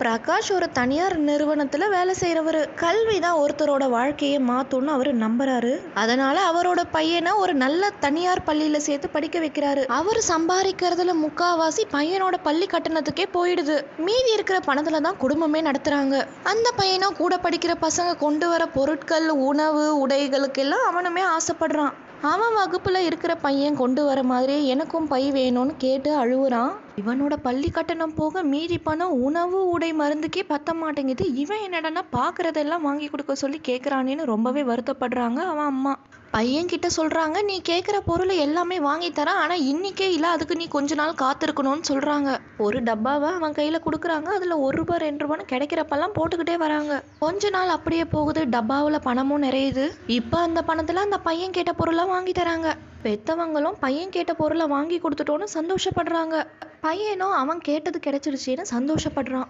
பிரகாஷ் ஒரு தனியார் நிறுவனத்துல வேலை செய்யறவரு. கல்வி தான் ஒருத்தரோட வாழ்க்கையை மாத்தும்னு அவரு நம்புறாரு. அதனால அவரோட பையனை ஒரு நல்ல தனியார் பள்ளியில சேர்த்து படிக்க வைக்கிறாரு. அவரு சம்பாதிக்கிறதுல முக்காவாசி பையனோட பள்ளி கட்டணத்துக்கே போயிடுது. மீதி இருக்கிற பணத்துல தான் குடும்பமே நடத்துறாங்க. அந்த பையனும் கூட படிக்கிற பசங்க கொண்டு வர பொருட்கள், உணவு, உடைகளுக்கெல்லாம் அவனுமே ஆசைப்படுறான். அவன் வகுப்புல இருக்கிற பையன் கொண்டு வர மாதிரி எனக்கும் பை வேணும்னு கேட்டு அழுவுறான். இவனோட பள்ளி கட்டணம் போக மீதி பணம் உணவு, உடை, மருந்துக்கே பத்த மாட்டேங்குது. இவன் என்னடனா பாக்குறதெல்லாம் வாங்கி கொடுக்க சொல்லி கேக்குறானேன்னு ரொம்பவே வருத்தப்படுறாங்க அவன் அம்மா. பையன் கிட்ட சொல்றாங்க, நீ கேக்குற பொருள் எல்லாமே வாங்கி தரேன், ஆனா இன்னைக்கே இல்ல, அதுக்கு நீ கொஞ்ச நாள் காத்திருக்கணும்னு சொல்றாங்க. ஒரு டப்பாவை அவன் கையில கொடுக்குறாங்க. அதுல ₹1 ₹2 கிடைக்கிறப்பெல்லாம் போட்டுக்கிட்டே வராங்க. கொஞ்ச நாள் அப்படியே போகுது. டப்பாவுல பணமும் நிறையுது. இப்ப அந்த பணத்துல அந்த பையன் கேட்ட பொருளை வாங்கி தராங்க. பெத்தவங்களும் பையன் கேட்ட பொருளை வாங்கி கொடுத்துட்டோன்னு சந்தோஷப்படுறாங்க. பையனும் அவன் கேட்டது கிடைச்சிருச்சேன்னு சந்தோஷப்படுறான்.